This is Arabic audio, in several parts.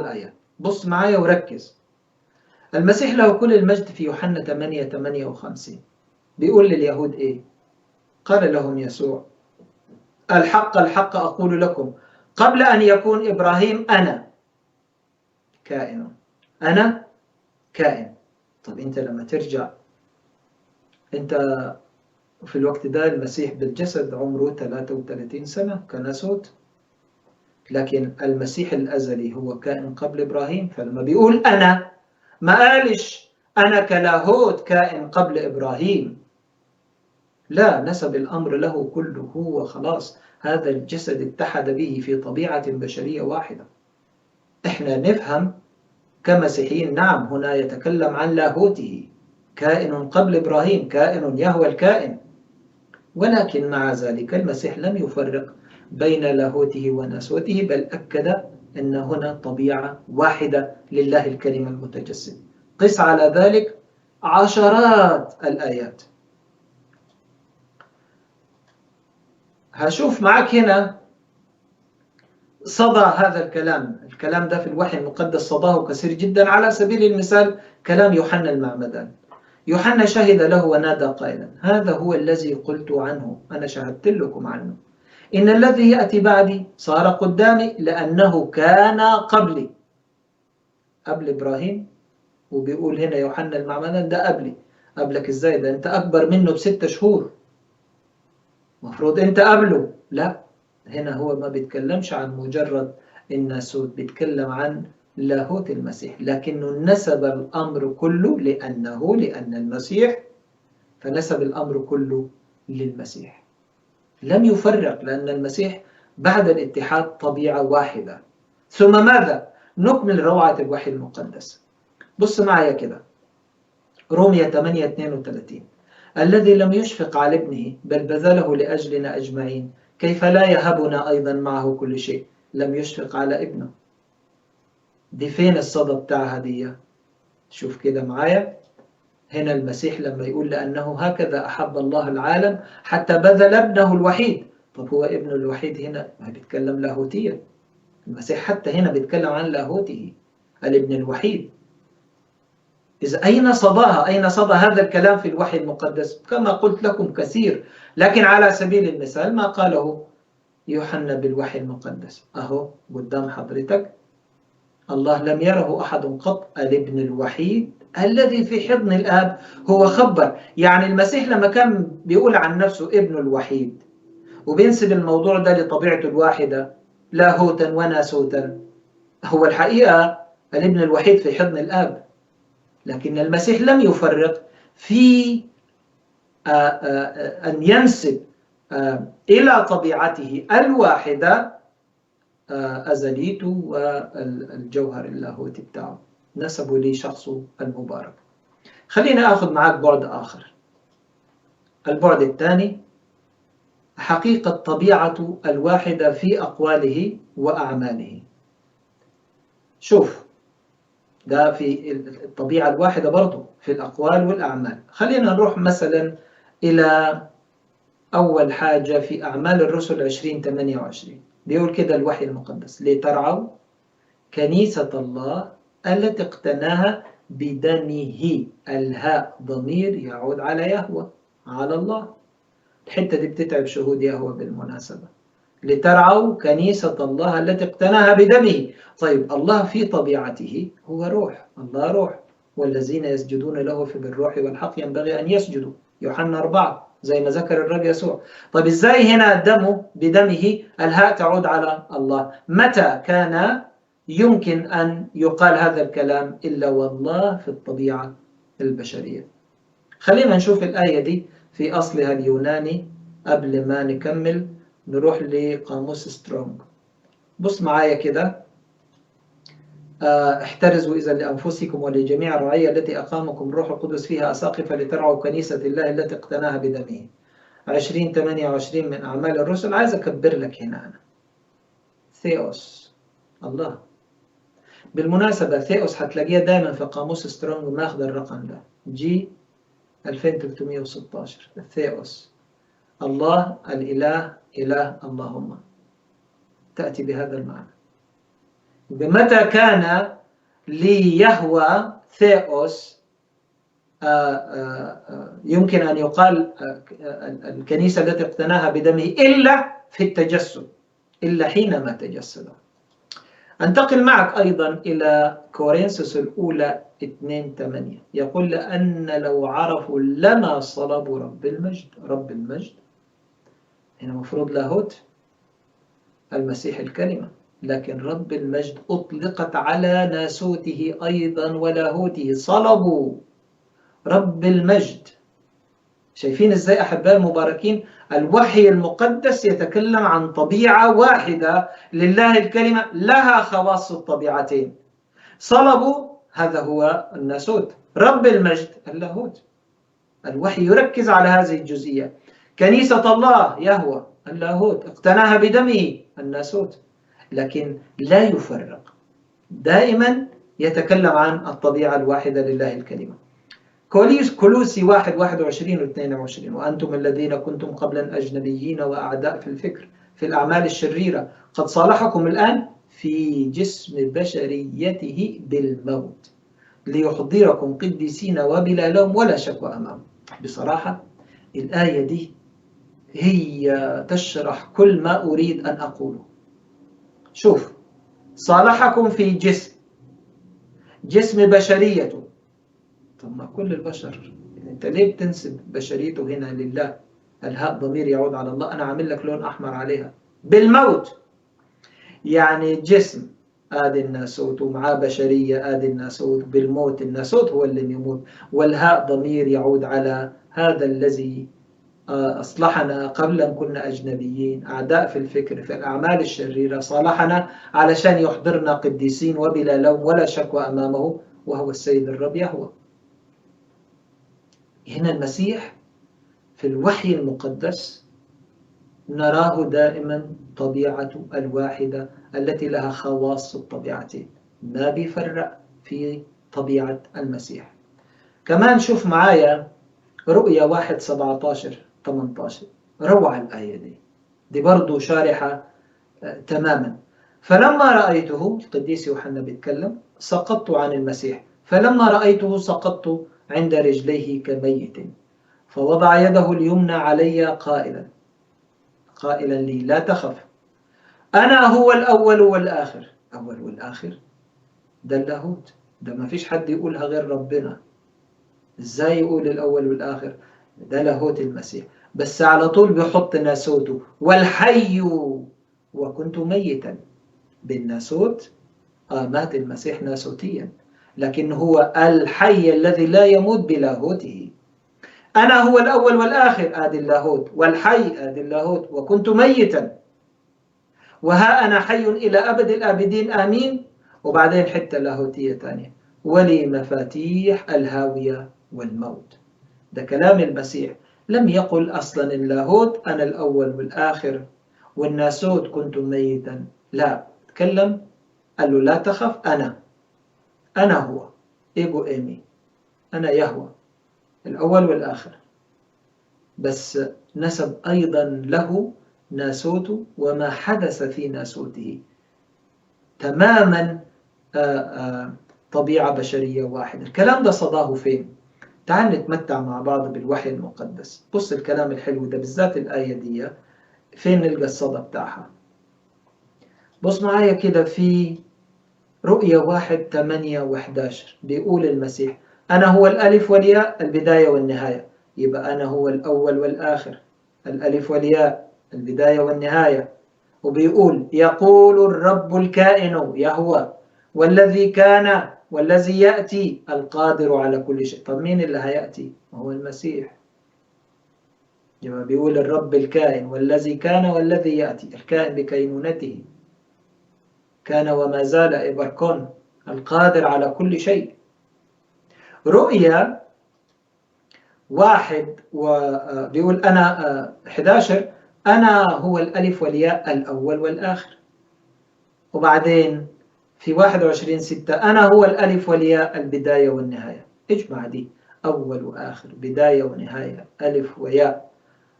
الآية. بص معايا وركز. المسيح له كل المجد في يوحنا 8:58 بيقول لليهود إيه؟ قال لهم يسوع: الحق الحق أقول لكم قبل أن يكون إبراهيم أنا كائن. أنا كائن. طب أنت لما ترجع، أنت في الوقت ده المسيح بالجسد عمره 33 سنة كناسوت، لكن المسيح الأزلي هو كائن قبل إبراهيم. فلما بيقول أنا، ما قالش أنا كلاهوت كائن قبل إبراهيم، لا، نسب الأمر له كله. هو خلاص هذا الجسد اتحد به في طبيعة بشرية واحدة. إحنا نفهم كمسيحيين نعم هنا يتكلم عن لاهوته، كائن قبل إبراهيم، كائن يهوى الكائن، ولكن مع ذلك المسيح لم يفرق بين لاهوته وناسوته، بل أكد أن هنا طبيعة واحدة لله الكلمة المتجسد. قس على ذلك عشرات الآيات. هشوف معك هنا صدى هذا الكلام ده في الوحي المقدس صداه كثير جدا. على سبيل المثال كلام يوحنا المعمدان. يوحنا شهد له ونادى قائلا: هذا هو الذي قلت عنه، أنا شهدت لكم عنه، إن الذي يأتي بعدي صار قدامي لأنه كان قبلي. قبل إبراهيم، وبيقول هنا يوحنا المعمدان ده قبلي. قبلك إزاي؟ ده أنت أكبر منه ب6 شهور، مفروض أنت قبله. لا، هنا هو ما بيتكلمش عن مجرد الناسوت، بيتكلم عن لاهوت المسيح، لكنه نسب الأمر كله لأن المسيح، فنسب الأمر كله للمسيح. لم يفرق، لأن المسيح بعد الاتحاد طبيعة واحدة. ثم ماذا؟ نكمل روعة الوحي المقدس. بص معايا كده، رومية 8:32: الذي لم يشفق على ابنه بل بذله لأجلنا أجمعين، كيف لا يهبنا أيضا معه كل شيء؟ لم يشفق على ابنه. دي فين الصدى بتاعها دي؟ شوف كده معايا، هنا المسيح لما يقول لأنه هكذا أحب الله العالم حتى بذل ابنه الوحيد. طب هو ابنه الوحيد هنا ما بيتكلم لاهوتيا، المسيح حتى هنا بيتكلم عن لاهوته، الابن الوحيد. إذا أين صداها؟ أين صدى هذا الكلام في الوحي المقدس؟ كما قلت لكم كثير، لكن على سبيل المثال ما قاله يوحنا بالوحي المقدس أهو قدام حضرتك: الله لم يره أحد قط الابن الوحيد الذي في حضن الآب. هو خبر، يعني المسيح لما كان بيقول عن نفسه ابن الوحيد وبينسب الموضوع ده لطبيعته الواحدة لاهوتا وناسوتا، هو الحقيقة الابن الوحيد في حضن الآب. لكن المسيح لم يفرق في أن ينسب إلى طبيعته الواحدة أزليته والجوهر اللاهوتي بتاعه، نسبوا لي شخصه المبارك. خلينا أخذ معك بعد آخر. البعد الثاني حقيقة طبيعة الواحدة في أقواله وأعماله. شوف، ده في الطبيعة الواحدة برضو في الأقوال والأعمال. خلينا نروح مثلا إلى أول حاجة في أعمال الرسل 20:28. بيقول كده الوحي المقدس: لترعوا كنيسة الله التي اقتناها بدمه. الهاء ضمير يعود على يهوه، على الله. الحتة دي بتتعب شهود يهوه بالمناسبة. لترعوا كنيسة الله التي اقتناها بدمه. طيب الله في طبيعته هو روح، الله روح، والذين يسجدون له في بالروح والحق ينبغي أن يسجدوا، يوحنا 4 زي ما ذكر الرب يسوع. طيب ازاي هنا دمه بدمه الهاء تعود على الله؟ متى كان يمكن أن يقال هذا الكلام إلا والله في الطبيعة البشرية؟ خلينا نشوف الآية دي في أصلها اليوناني قبل ما نكمل. نروح لقاموس سترونج. بص معايا كده: احترزوا إذا لأنفسكم ولجميع الرعية التي أقامكم الروح القدس فيها أساقفة لترعوا كنيسة الله التي اقتناها بدمه. 20:28 من أعمال الرسل. عايز أكبر لك هنا أنا ثيوس، الله. بالمناسبة ثيوس هتلاقيها دائما في قاموس سترونج ماخذ الرقم ده جي 2316. ثيوس، الله الإله، إله اللهم، تأتي بهذا المعنى. متى كان ليهوى ثيوس يمكن أن يقال الكنيسة التي اقتناها بدمه إلا في التجسد، إلا حينما تجسد. أنتقل معك أيضا إلى كورنثوس الأولى 2:8، يقول لأن لو عرفوا لما صلبوا رب المجد. هنا مفروض لاهوت المسيح الكلمة، لكن رب المجد أطلقت على ناسوته أيضا ولاهوته. صلبوا رب المجد. شايفين إزاي أحباء المباركين؟ الوحي المقدس يتكلم عن طبيعة واحدة لله الكلمة لها خواص الطبيعتين. صلبوا هذا هو الناسوت، رب المجد اللاهوت. الوحي يركز على هذه الجزئية. كنيسة الله يهوى اللاهوت، اقتناها بدمه الناسوت، لكن لا يفرق، دائما يتكلم عن الطبيعة الواحدة لله الكلمة. كولوسي 1:21-22، وأنتم الذين كنتم قبلا أجنبيين وأعداء في الفكر في الأعمال الشريرة قد صالحكم الآن في جسم بشريته بالموت ليحضركم قديسين وبلا لوم ولا شكوى أمامه. بصراحة الآية دي هي تشرح كل ما أريد أن أقوله. شوف، صالحكم في جسم بشريته. طب ما كل البشر، أنت ليه بتنسب بشريته هنا لله؟ الهاء ضمير يعود على الله، أنا عامل لك لون أحمر عليها. بالموت يعني جسم آدي الناسوت ومعاه بشرية آدي الناسوت، بالموت الناسوت هو اللي يموت، والهاء ضمير يعود على هذا الذي أصلحنا قبلا كنا أجنبيين أعداء في الفكر في الأعمال الشريرة، صالحنا علشان يحضرنا قديسين وبلا لوم ولا شكوى أمامه، وهو السيد الرب يهوه. هنا المسيح في الوحي المقدس نراه دائما طبيعته الواحدة التي لها خواص الطبيعتين، ما بيفرق في طبيعة المسيح. كمان شوف معايا رؤيا 1:17-18، روعة الآية دي برضو شارحة تماما. فلما رأيته، القديس يوحنا بيتكلم، سقطت عن المسيح، فلما رأيته سقطت عند رجليه كميت، فوضع يده اليمنى علي قائلا لي لا تخف، أنا هو الأول والآخر. أول والآخر ده اللاهوت، ده ما فيش حد يقولها غير ربنا. إزاي يقول الأول والآخر؟ ده لاهوت المسيح، بس على طول بيحط ناسوته والحي وكنت ميتا. بالناسوت مات المسيح ناسوتيا، لكن هو الحي الذي لا يموت بلاهوته. أنا هو الأول والآخر آدي اللاهوت، والحي آدي اللاهوت، وكنت ميتا وها أنا حي إلى أبد الآبدين آمين. وبعدين حتى لاهوتية ثانية، ولي مفاتيح الهاوية والموت. ده كلام المسيح، لم يقل أصلا اللاهوت أنا الأول والآخر والناسوت كنت ميتا، لا، تكلم قال له لا تخف، أنا هو إيجو إيمي، أنا يهوى الأول والآخر، بس نسب أيضا له ناسوته وما حدث في ناسوته تماما. طبيعة بشرية واحدة. الكلام ده صداه فين؟ تعال نتمتع مع بعض بالوحي المقدس. بص الكلام الحلو ده، بالذات الآية دي فين نلقى الصدى بتاعها؟ بص معايا كده في رؤية 1:8-11، بيقول المسيح أنا هو الألف والياء البداية والنهاية. يبقى أنا هو الأول والآخر، الألف والياء البداية والنهاية. وبيقول يقول الرب الكائن يهوه والذي كان والذي يأتي القادر على كل شيء. طب مين اللي هيأتي؟ هو المسيح. يبقى بيقول الرب الكائن والذي كان والذي يأتي، الكائن بكينونته كان وما زال إبركون، القادر على كل شيء. رؤيا 1 بيقول أنا 11 أنا هو الألف والياء الأول والآخر. وبعدين في 21:6 أنا هو الألف والياء البداية والنهاية. اجمع دي، أول وآخر، بداية ونهاية، ألف وياء،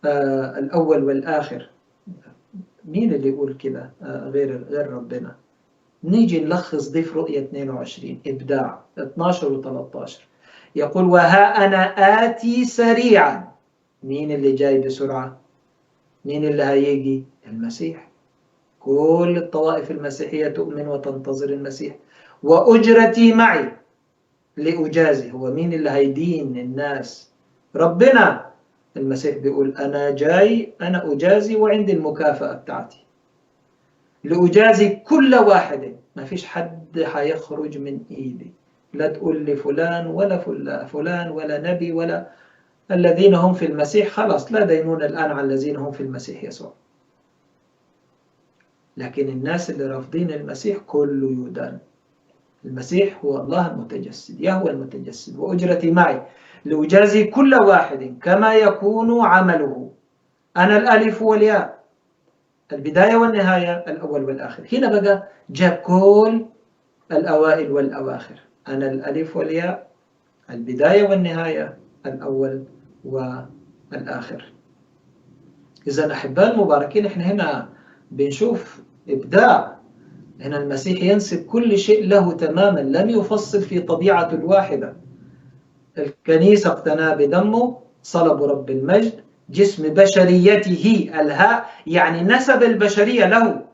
الأول والآخر. مين اللي يقول كده غير ربنا؟ نيجي نلخص دي في رؤية 22 إبداع 12 و13. يقول وها أنا آتي سريعا. مين اللي جاي بسرعة؟ مين اللي هيجي؟ المسيح. كل الطوائف المسيحية تؤمن وتنتظر المسيح. وأجرتي معي لأجازي. هو مين اللي هيدين الناس؟ ربنا. المسيح بيقول أنا جاي، أنا أجازي وعندي المكافأة بتاعتي لأجازي كل واحد. ما فيش حد هيخرج من إيدي، لا تقول لي فلان ولا فلان ولا نبي ولا الذين هم في المسيح. خلاص لا دينون الآن على الذين هم في المسيح يسوع. لكن الناس اللي رافضين المسيح كله يدان. المسيح هو الله المتجسد، يهوى المتجسد. وأجرتي معي لأجازي كل واحد كما يكون عمله. أنا الألف والياء، البداية والنهاية، الأول والآخر. هنا بقى جاب كل الأوائل والأواخر. أنا الألف والياء، البداية والنهاية، الأول والآخر. إذا أحباء المباركين، إحنا هنا بنشوف إبداع. هنا المسيح ينسب كل شيء له تماما، لم يفصل في طبيعة الواحدة. الكنيسة اقتنى بدمه، صلب رب المجد، جسم بشريته الهاء يعني نسب البشرية له.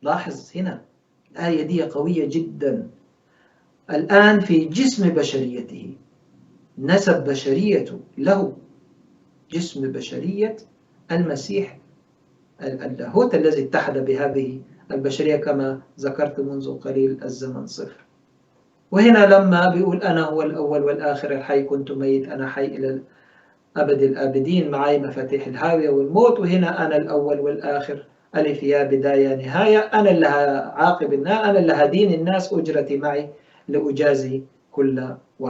لاحظ هنا الآية دي قوية جدا. الآن في جسم بشريته، نسب بشريته له، جسم بشرية المسيح اللاهوت الذي اتحد بهذه البشرية كما ذكرت منذ قليل الزمن صفر. وهنا لما بيقول أنا هو الأول والآخر الحي كنت ميت أنا حي إلى أبد الآبدين معي مفاتيح الهاوية والموت. وهنا أنا الأول والآخر، ألف يا بداية نهاية. أنا اللي عاقب الناس، أنا اللي هدين الناس، أجرتي معي لأجازي كل